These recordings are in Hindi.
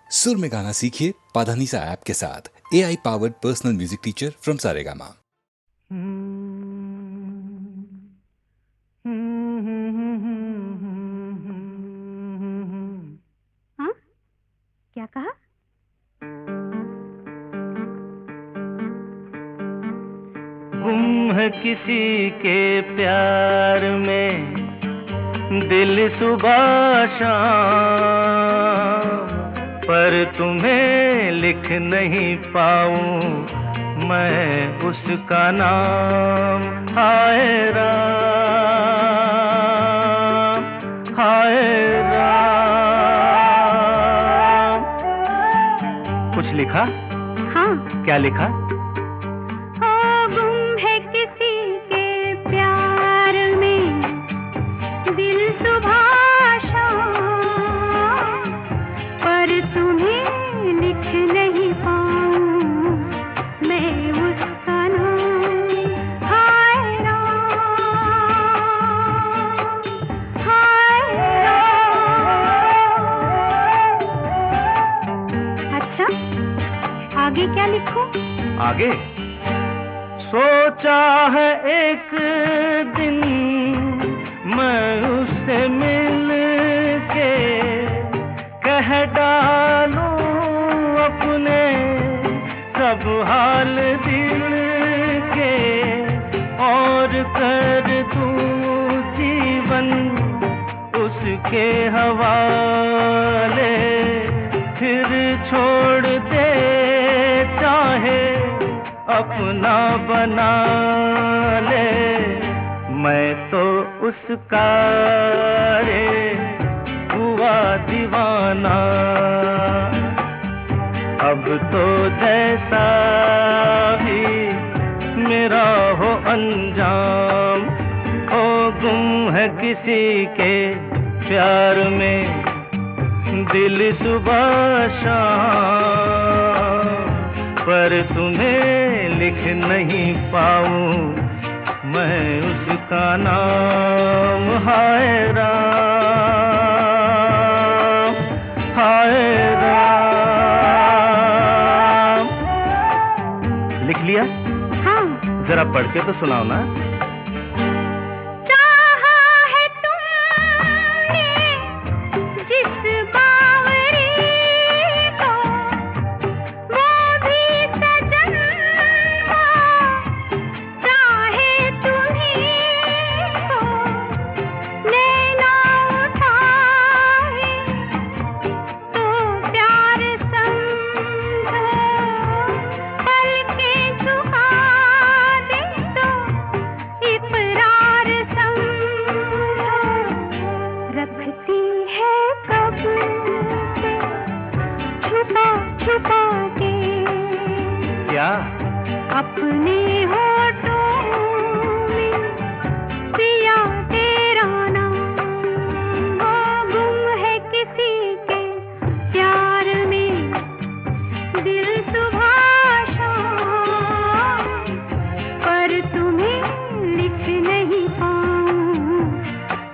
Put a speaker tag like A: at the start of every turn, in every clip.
A: सुर में गाना सीखिए पाधानीसा ऐप के साथ। AI powered personal music teacher from Saregama.
B: हाँ? क्या कहा?
C: गुम है किसी के प्यार में दिल सुबह शाम, पर तुम्हें लिख नहीं पाऊं मैं उसका नाम। हाय राम, हाय राम। कुछ लिखा?
B: हाँ।
C: क्या लिखा?
B: गुम है किसी के प्यार में दिल सुबह शाम, पर तुम्हें लिख नहीं पाऊं मैं उसका नाम। हाय राम, हाय राम। अच्छा, आगे क्या लिखूं?
C: आगे सोचा है एक दिन मैं उससे मिल के कह डालूं अपने सब हाल दिल के, और कर दूं जीवन उसके हवाले, फिर छोड़ दे चाहे अपना बना ले। मैं तो उसका रे हुआ दीवाना, अब तो जैसा भी मेरा हो अंजाम। ओ गुम है किसी के प्यार में दिल सुबह शाम, पर तुम्हें लिख नहीं पाऊं मैं उसका नाम। हाय राम, हाय राम। लिख लिया?
B: हाँ।
C: जरा पढ़ के तो सुनाओ ना। क्या?
B: अपने होठों में पिया तेरा नाम। वो गुम है किसी के प्यार में दिल सुबह शाम, पर तुम्हें लिख नहीं पाऊं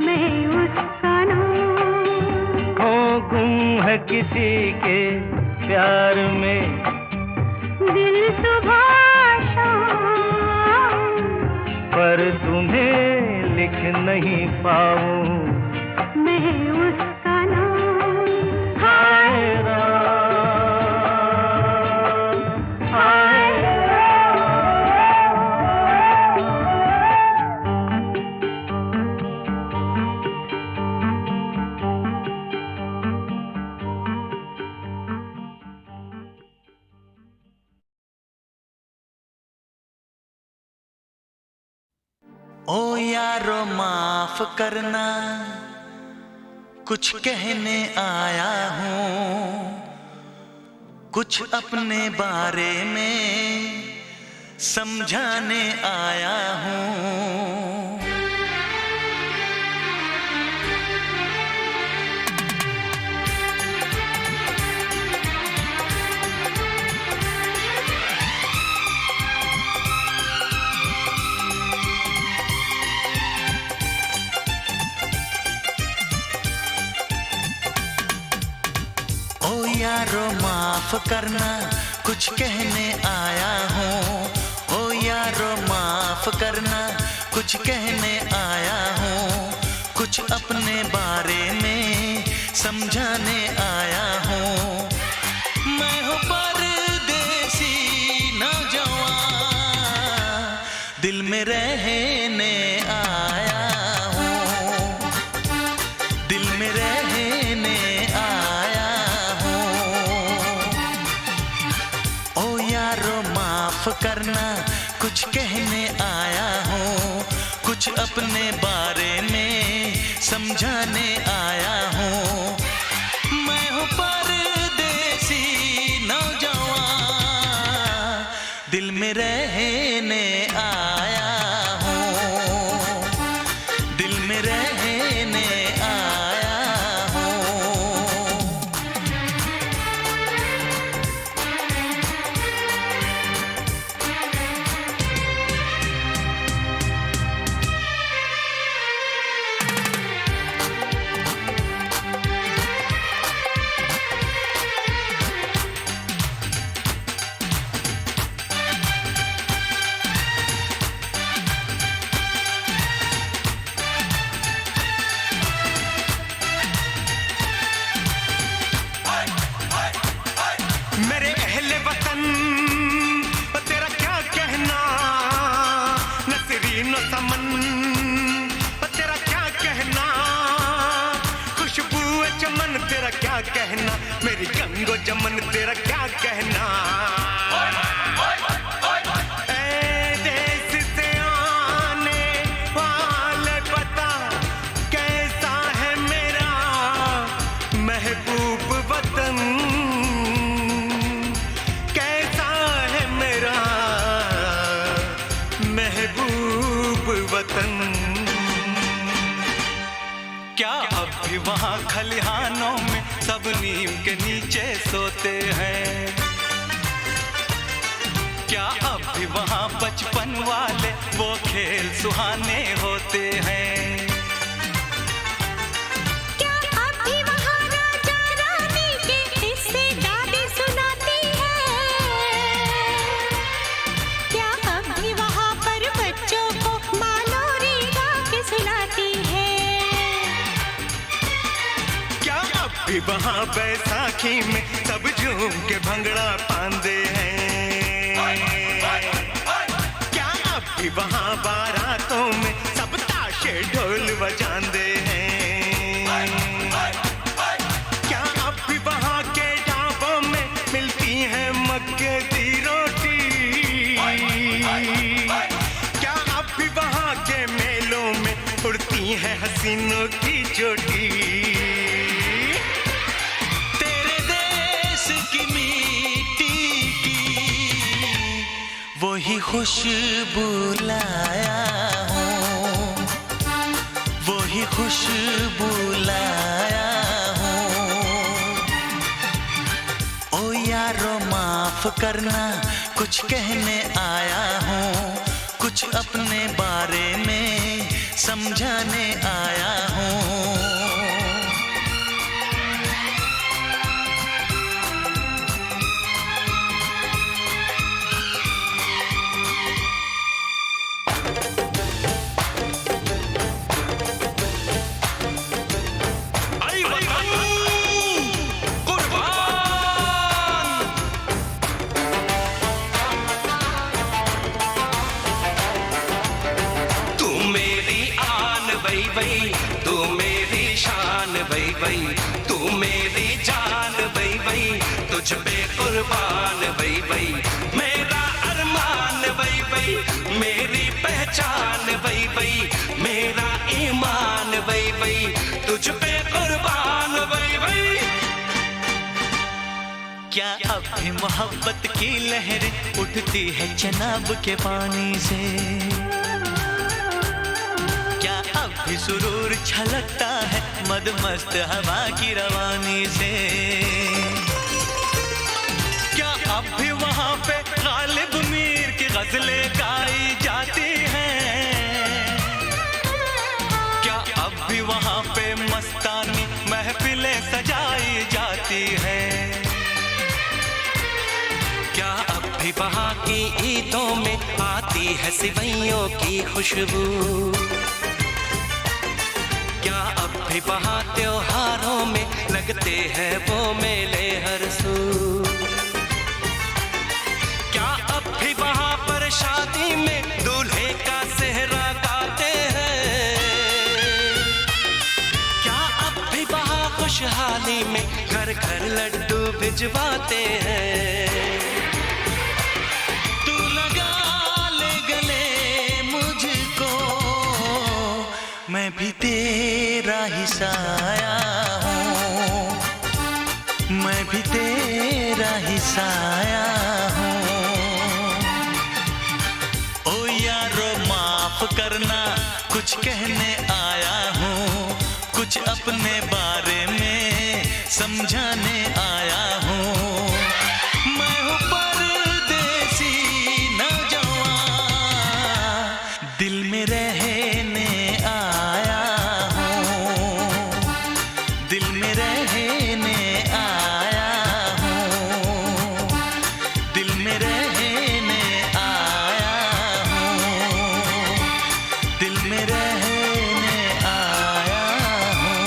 B: मैं उसका नाम।
C: हो गुम है किसी के प्यार में
B: दिल सुबह शाम,
C: पर तुम्हें लिख नहीं पाऊं
B: मैं उसका नाम।
C: हाय राम, हाय
D: ओ यारो माफ करना, कुछ कहने आया हूँ, कुछ अपने बारे में समझाने आया हूँ। यारो माफ करना कुछ कहने आया हूँ, ओ यारो माफ करना कुछ कहने आया हूँ, कुछ अपने बारे में समझाने आया हूँ। मैं हूँ परदेसी नौजवान, दिल में रहने आया हूँ, दिल में रहने आया हूँ। ओ यारो माफ करना कुछ कहने आया हूँ, कुछ अपने बारे में समझाने आया हूँ। मैं हूँ परदेसी नौजवान, दिल में रहने आया हूँ, दिल में रहने आया हूँ।
E: मेरे अहले वतन तेरा क्या कहना, नसरीन समन तेरा क्या कहना, खुशबू चमन तेरा क्या कहना, मेरी गंगो जमन तेरा क्या कहना। ए देश से आने वाले पता कैसा है मेरा महबूब वतन, कैसा है मेरा महबूब वतन। क्या अब भी वहाँ खलिहानों में सब नीम के नीचे सोते हैं, क्या अब भी वहाँ बचपन वाले वो खेल सुहाने होते हैं।
B: क्या अब भी वहाँ राजा रानी के किस्से दादी सुनाती है, क्या अब भी वहाँ पर बच्चों को माँ लोरी गा के सुनाती है।
E: क्या अब भी वहाँ बैसाखी में सब झूम के भंगड़ा पांदे हैं, क्या अब भी वहाँ बारातों में सब ताशे ढोल बजांदे हैं, क्या अब भी वहाँ के ढाबों में मिलती है मक्के की रोटी, क्या अब भी वहाँ के मेलों में उड़ती है हसीनों की चोटी।
D: तेरे देश की मिट्टी की वही खुशबू लाया हूँ, वही खुशबू लाया हूँ। ओ यारो माफ करना कुछ कहने आया हूँ, कुछ अपने बारे में समझाने आया हूँ।
E: तू मेरी आन बई बई, तू मेरी शान बई बई, तू मेरी जान बई बई, तुझ पे कुर्बान बई बई, मेरा अरमान बई बई, मेरी पहचान बई बई, मेरा ईमान बई बई, तुझ पे कुर्बान बई बई।
D: क्या अब भी मोहब्बत की लहर उठती है चनाब के पानी से, क्या अब भी सुरूर छलकता है मदमस्त हवा की रवानी से, क्या अब भी वहाँ पे गालिब मीर की गजलें गाई जाती हैं, क्या अब भी वहाँ पे मस्तानी महफिलें सजाई जाती हैं।
E: भी वहाँ की ईदों में आती है सिवैयों की खुशबू? क्या अब भी वहाँ त्योहारों में लगते हैं वो मेले हर सू? क्या अब भी वहाँ पर शादी में दूल्हे का सेहरा गाते हैं? क्या अब भी वहाँ खुशहाली में घर घर लड्डू भिजवाते हैं? तू लगा ले गले मुझको, मैं भी तेरा ही साया हूँ, मैं भी तेरा ही साया हूँ। ओ यारो माफ करना, कुछ कहने आया हूँ, कुछ अपने बारे में समझाने आया हूँ। मैं हूँ परदेसी नौजवान, दिल में रहने आया हूँ, दिल में रहने आया हूँ, दिल में रहने आया हूँ, दिल में रहने आया हूँ।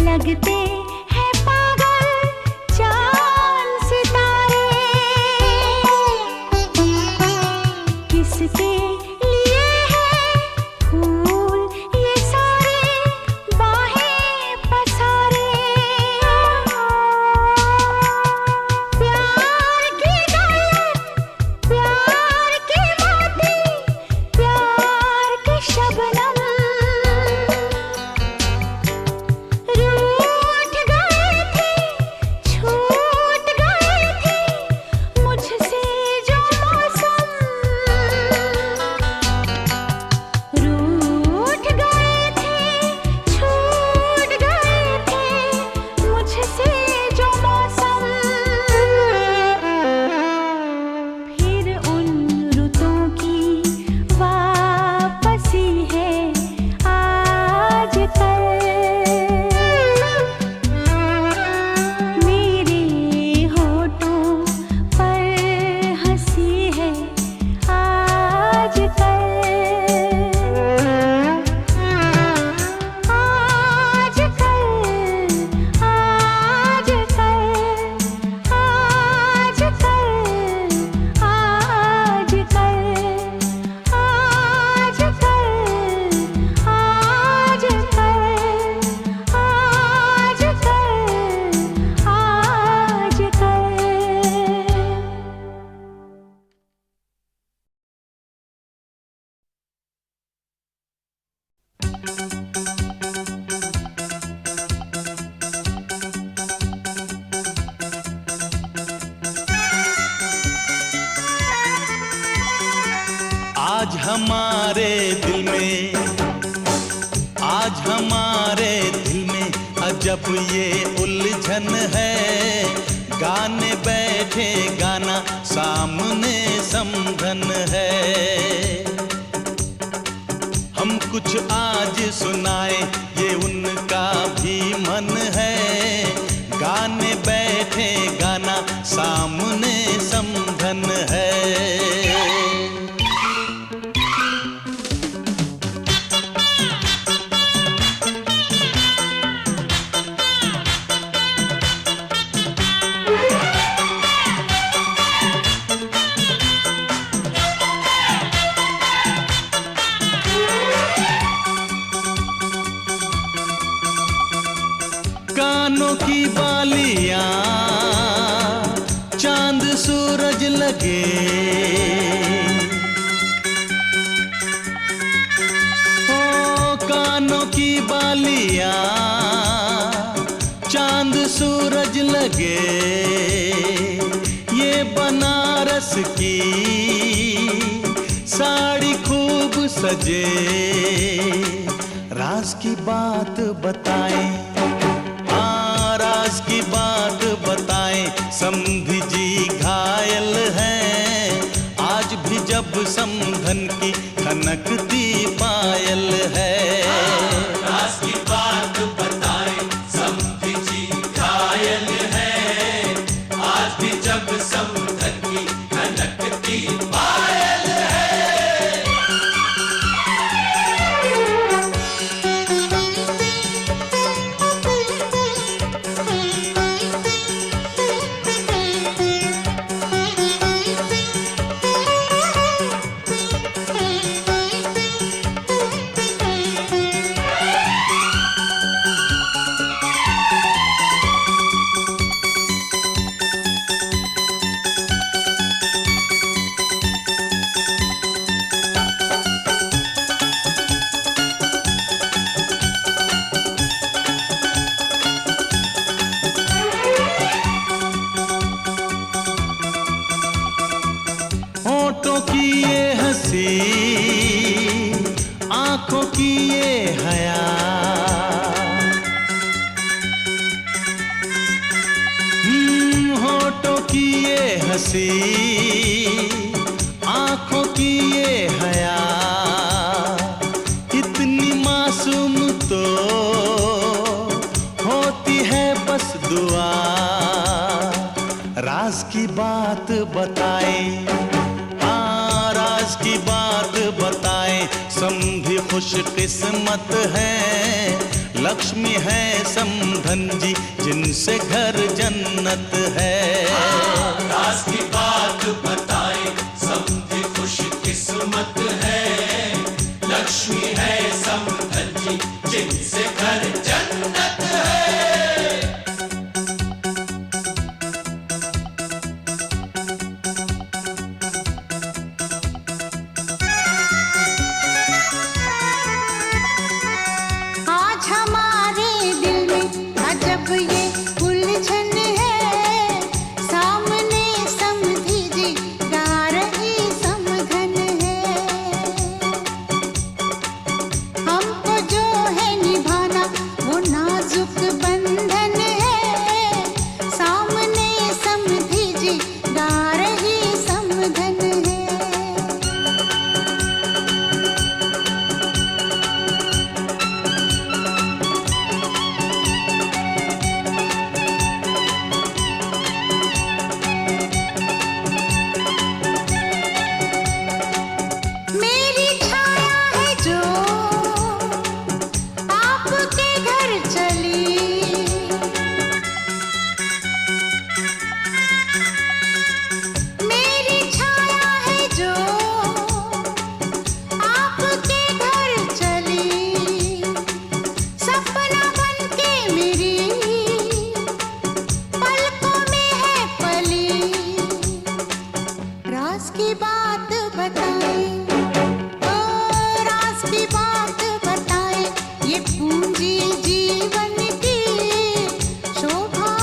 B: लगते हैं पागल चांद सितारे, किसके लिए है फूल ये सारे बाहें पसारे। प्यार की दौलत, प्यार की मोती, प्यार की शबनम, रूठ गए थे, छूट गए थे मुझसे जो मौसम, रूठ गए थे, छूट गए थे मुझसे जो मौसम। फिर उन रुतों की वापसी है आज कल, मेरे होठों पर हंसी है आज कल, आज कल, आज कल, आज कल, आज कल, आज कल, आज कल, आज कल।
D: आज हमारे दिल में, आज हमारे दिल में अजब ये उलझन है, गाने बैठे गाना सामने समझन है। हम कुछ आज सुनाए ये उनका भी मन है, गाने बैठे गाना सामने समझन है। कानों की बालियां चांद सूरज लगे, ओ कानों की बालियां चांद सूरज लगे, ये बनारस की साड़ी खूब सजे। राज की बात बताएं, राज की बात बताएं, समधी जी घायल हैं, आज भी जब समधन की खनकती पायल है। राज की बात बताएं, समधी जी घायल हैं, आज भी जब समधन की खनकती पायल है। होठों की ये हंसी, आंखों की ये हया, होठों की ये हंसी, आंखों की ये हया, इतनी मासूम तो होती है बस दुआ। राज की बात बताएं, राज की बात बताएं, समधी खुश किस्मत है,
F: लक्ष्मी है समधन जी जिनसे घर जन्नत है।
G: राज की बात बताए समझे खुश किस्मत है, लक्ष्मी है समधन जी जिनसे घर जन्नत है।
B: आज हमारे दिल में अजब ये उलझन है, सामने समधी जी गा रही समधन है। हमको जो है निभाना वो नाजुक बंधन है, सामने समधी जी गा रही समधन है। मेरी छाया है जो आपके घर चली, मेरी छाया है जो आपके घर चली, सपना बनके मेरी पलकों में है पली। राज की बात बताए, ओ राज की बात बताए, ये पूंजी जीवन की शोभा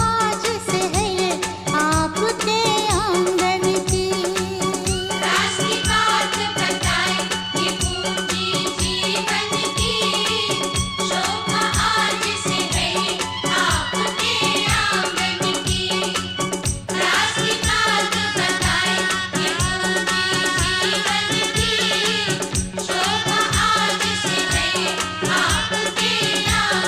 B: जिसे है ये आपके आंगन की। राज की बात बताए, ये पूंजी जीवन की शोभा आज से है ये आपके आंगन की। राज की बात बताए, ये पूंजी जीवन की शोभा आज से है आपके आंगन की।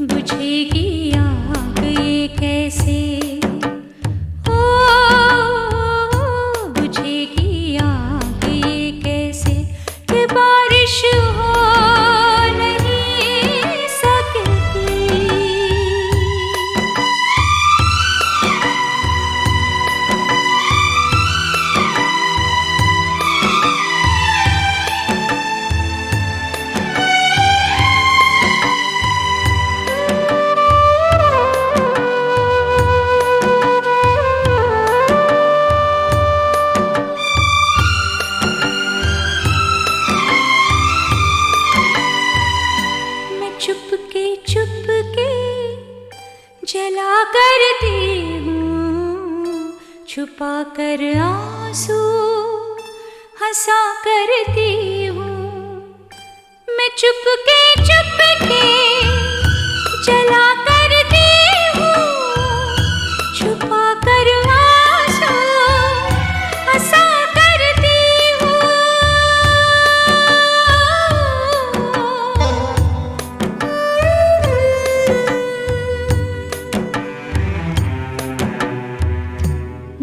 B: बुझेगी आग ये कैसे, ओ बुझेगी आग ये कैसे कि बारिश हो नहीं सकती। चुपके जला करती हूँ, छुपा कर आंसू हंसा करती हूँ। मैं चुपके जला करती हूँ, छुपा कर आंसू हंसा करती हूँ।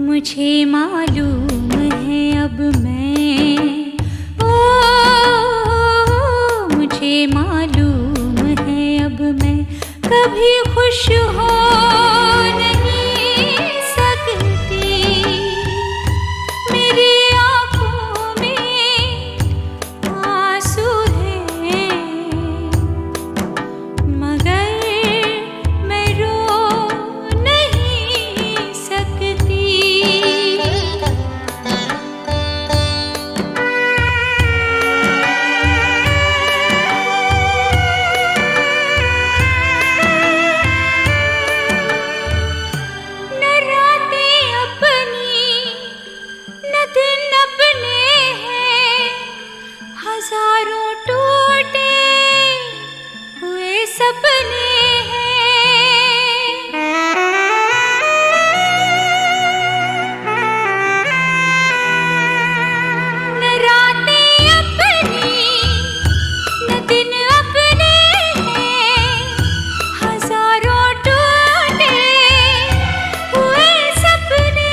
B: मुझे मालूम है अब मैं, ओ मुझे मालूम है अब मैं कभी खुश हो नहीं सकती। मेरी आँखों में आंसू हैं मगर मैं रो नहीं सकती। हजारों टूटे हुए सपने हैं। न रातें अपनी न दिन अपने हैं, हजारों टूटे हुए सपने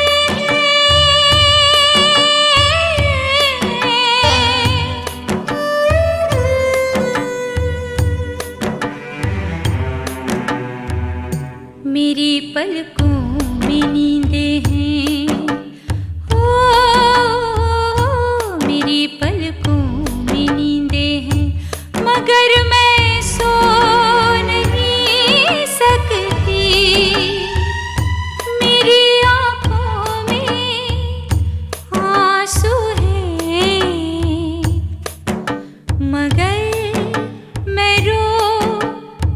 B: मेरी पलकों में नींदें हैं, ओ मेरी पलकों में नींदें हैं मगर मैं सो नहीं सकती। मेरी आँखों में आंसू हैं मगर मैं रो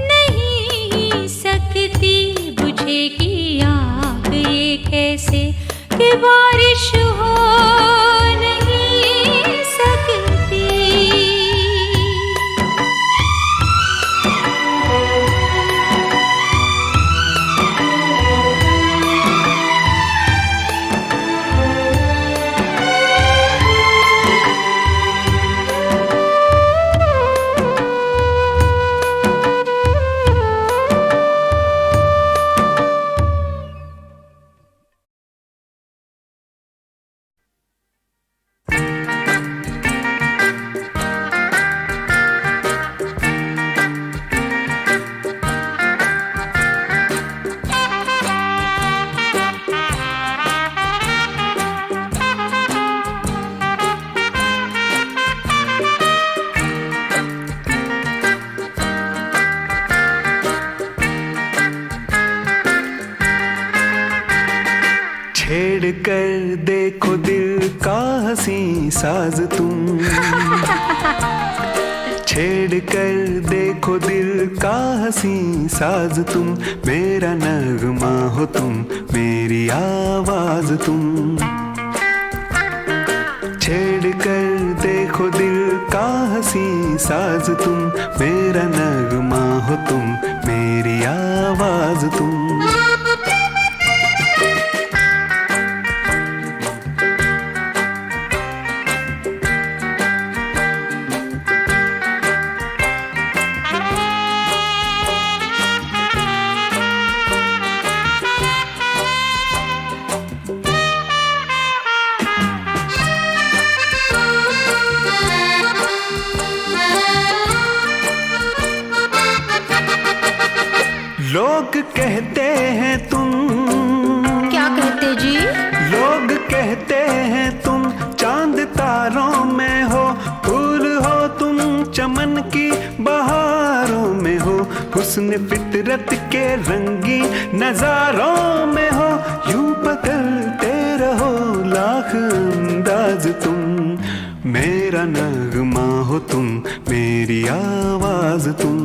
B: नहीं सकती। बुझेगी आग ये कैसे कि बारिश हो नहीं सकती।
H: छेड़ कर देखो दिल का हंसी साज तुम, छेड़ कर देखो दिल का हंसी साज तुम। मेरा नगमा हो तुम, मेरी आवाज तुम। छेड़ कर देखो दिल का हंसी साज तुम, मेरा नगमा हो तुम, मेरी आवाज तुम। लोग कहते हैं तुम,
B: क्या कहते जी?
H: लोग कहते हैं तुम चांद तारों में हो, फूल हो तुम चमन की बहारों में हो, हुस्न फितरत के रंगीन नजारों में हो, यूं बदलते रहो लाख अंदाज तुम, मेरा नगमा हो तुम, मेरी आवाज तुम,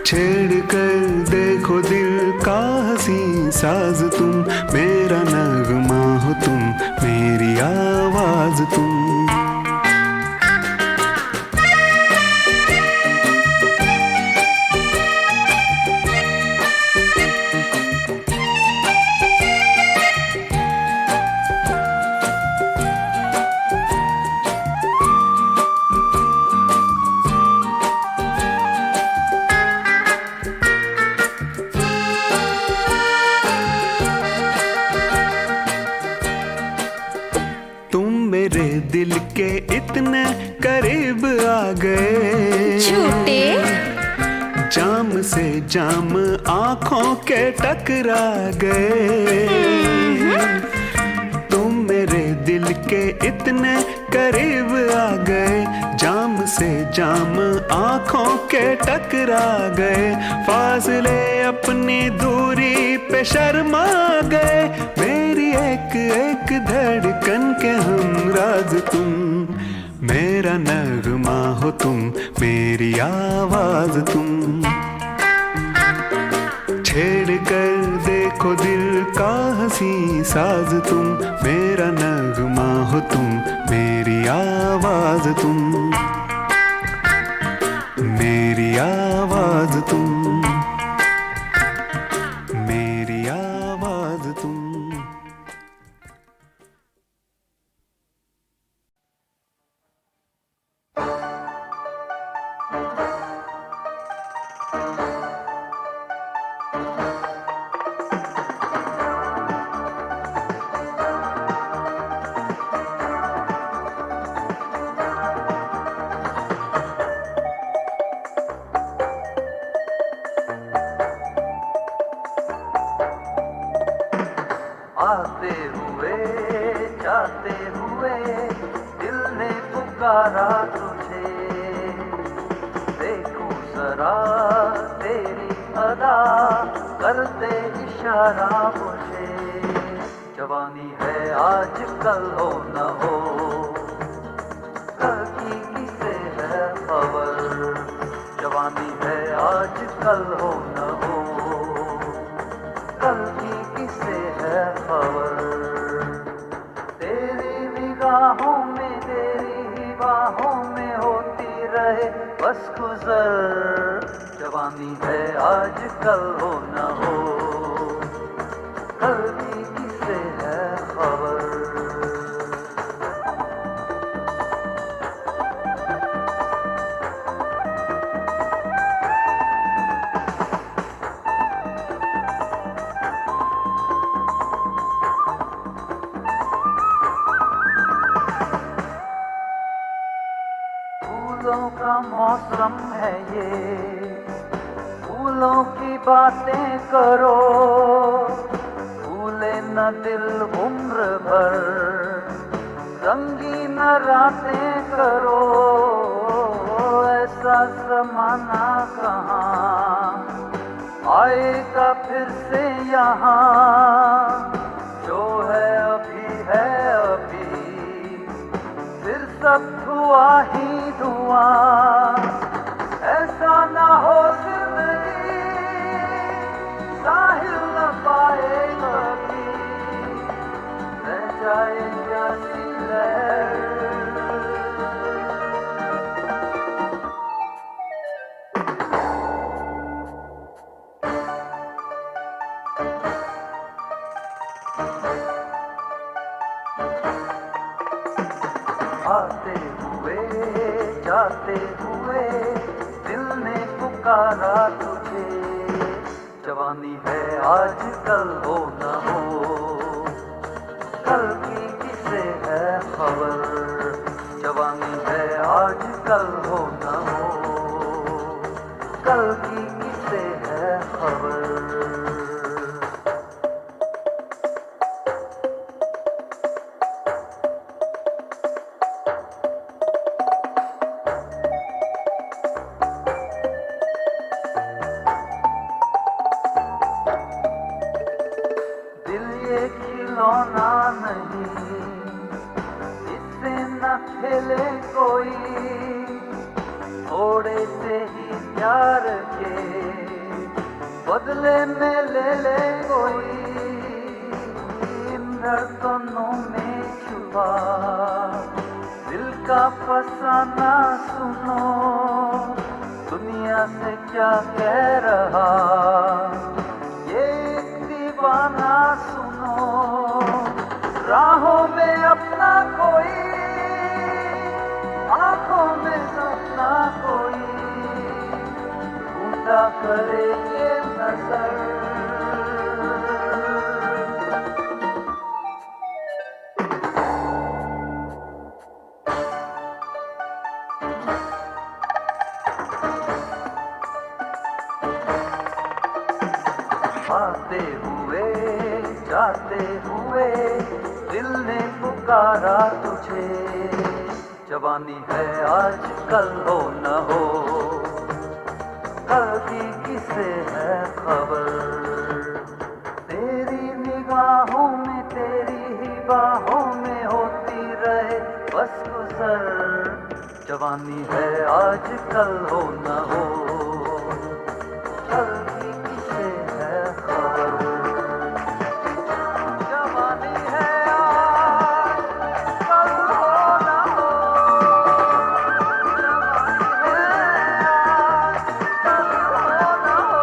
H: छेड़ कर देखो दिल का हंसी साज तुम, मेरा नगमा हो तुम, मेरी आवाज तुम। मेरे दिल के इतने करीब आ गए,
B: झूठे
H: जाम से जाम आंखों के टकरा गए, तुम मेरे दिल के इतने करीब आ गए, जाम से जाम आंखों के टकरा गए, फासले अपनी दूरी पे शर्मा गए, मेरी एक एक धड़कन के हमराज तुम, मेरा नगमा हो तुम, मेरी आवाज तुम, छेड़ कर देखो दिल का हंसी साज तुम, मेरा नगमा हो तुम, मेरी आवाज तुम, मेरी आवाज तुम, मेरी आवाज तुम।
C: आते हुए जाते हुए दिल ने पुकारा तुझे, देखूं जरा तेरी अदा करते इशारा मुझे, जवानी है आज कल हो न हो, कल की किसे है खबर, जवानी है आज कल हो न हो, कल की किसे है खबर, तेरी निगाहों में तेरी ही बाहों में होती रहे बस गुजर, जवानी है आज कल हो न हो, कल की किसे है खबर। फूलों का मौसम है ये, फूलों की बातें करो, भूले न दिल उम्र भर, रंगीन रातें करो, ऐसा ज़माना कहाँ आएगा फिर से यहाँ, जो है अभी फिर सब धुआं ही धुआं, ऐसा ना हो जिंदगी साहिल न पाए कभी, रह जाए प्यासी लहर। आते हुए जाते हुए दिल ने पुकारा तुझे, जवानी है आज कल हो न हो, कल की किसे है खबर, जवानी है आज कल हो न हो, कल की खबर। दिल ये खिलौना नहीं, इससे न खेले कोई, थोड़े से ही प्यार के बदले में ले ले कोई। इन धड़कनों में छुपा दिल का फसाना सुनो, दुनिया से क्या कह रहा ये दीवाना सुनो। राहों में अपना कोई, आंखों में सपना कोई, ढूंढा करे ये नजर। आते हुए जाते हुए दिल ने पुकारा तुझे, जवानी है आज कल हो न हो, कल की किसे है खबर। तेरी निगाहों में तेरी ही बाहों में होती रहे बस गुजर, जवानी है आज कल हो न हो, कल की किसे है खबर। जवानी है आज कल हो न हो, जवानी है आज कल हो न हो।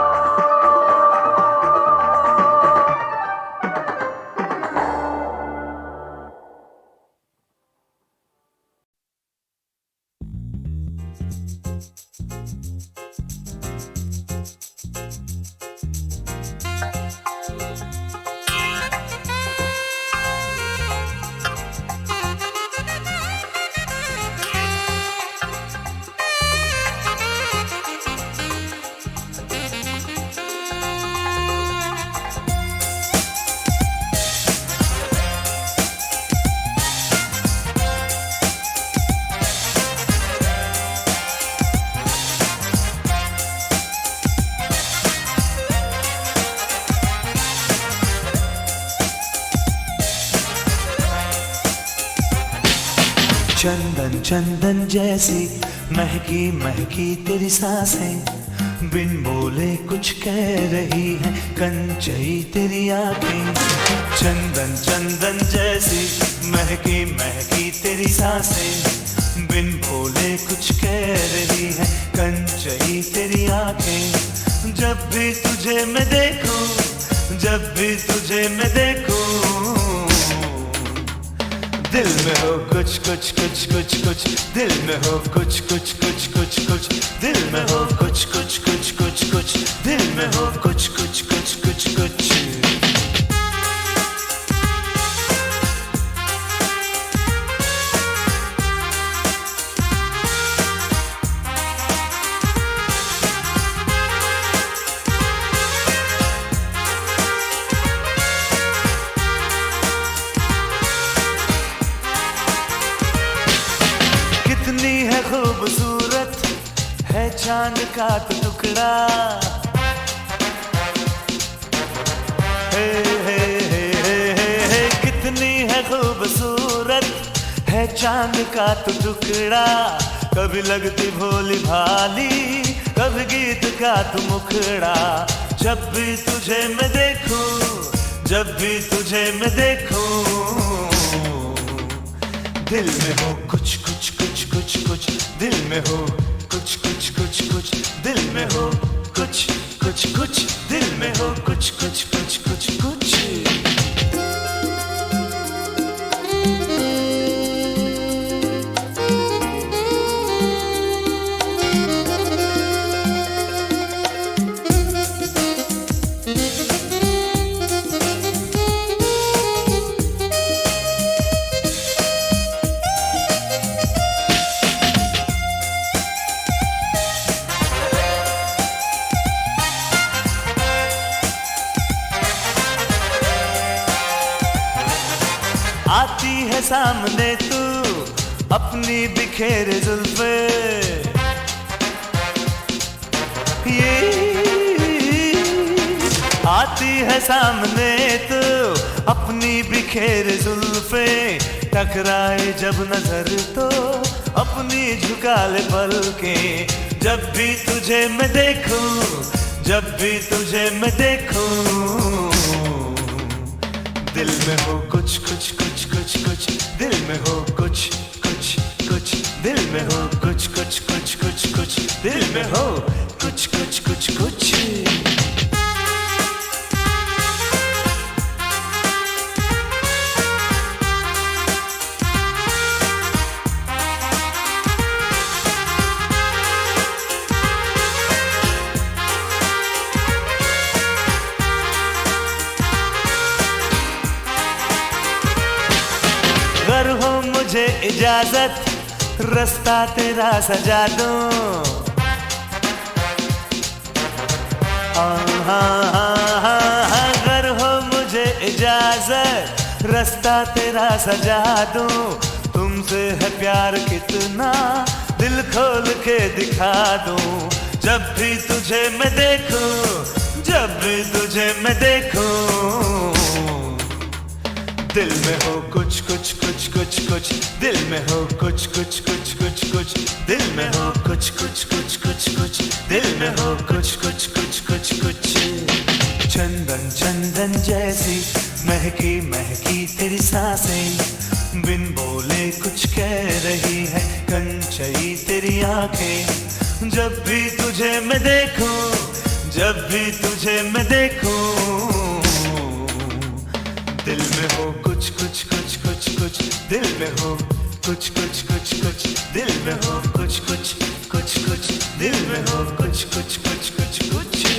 I: चंदन चंदन जैसी महकी महकी तेरी सांसें, बिन बोले कुछ कह रही है कंचई तेरी आंखें। चंदन चंदन जैसी महकी महकी तेरी सांसें, बिन बोले कुछ कह रही है कंचई तेरी आंखें। जब भी तुझे मैं देखूं, जब भी तुझे मैं देखूं, दिल में हो कुछ कुछ कुछ कुछ कुछ, दिल में हो कुछ कुछ कुछ कुछ कुछ, दिल में हो कुछ कुछ कुछ कुछ कुछ, दिल में हो कुछ कुछ कुछ कुछ कुछ। खूबसूरत है चांद का तो टुकड़ा, हे हे हे हे हे, कितनी है खूबसूरत है चांद का तो टुकड़ा। कभी लगती भोली भाली, कभी गीत का तू मुखड़ा। जब भी तुझे मैं देखूं, जब भी तुझे मैं देखूं, दिल में हो कुछ कुछ कुछ कुछ कुछ, दिल में हो कुछ कुछ कुछ कुछ, दिल में हो कुछ कुछ कुछ, दिल में हो कुछ कुछ कुछ कुछ कुछ। सामने तू अपनी बिखेरे जुल्फे, ये आती है सामने तू अपनी बिखेरे जुल्फे, टकराए जब नजर तो अपनी झुका ले पलकें। जब भी तुझे मैं देखूं, जब भी तुझे मैं देखूं, दिल में हो कुछ कुछ कुछ कुछ कुछ, दिल में हो कुछ कुछ कुछ, दिल में हो कुछ कुछ कुछ कुछ कुछ, दिल में हो कुछ कुछ कुछ कुछ। अगर हो मुझे इजाजत रास्ता तेरा सजा दूं, अगर हो मुझे इजाजत रास्ता तेरा सजा दूं, तुमसे है प्यार कितना दिल खोल के दिखा दूं। जब भी तुझे मैं देखूं, जब भी तुझे मैं देखूं, दिल में हो कुछ कुछ कुछ कुछ कुछ, दिल में हो कुछ कुछ कुछ कुछ कुछ, दिल में हो कुछ कुछ कुछ कुछ कुछ, दिल में हो कुछ कुछ कुछ कुछ कुछ। चंदन चंदन जैसी महकी महकी तेरी सांसें, बिन बोले कुछ कह रही है कंचई तेरी आंखें। जब भी तुझे मैं देखूं, जब भी तुझे मैं देखूं, दिल में हो कुछ कुछ कुछ कुछ कुछ, दिल में हो कुछ कुछ कुछ कुछ, दिल में हो कुछ कुछ कुछ कुछ, दिल में हो कुछ कुछ कुछ कुछ कुछ।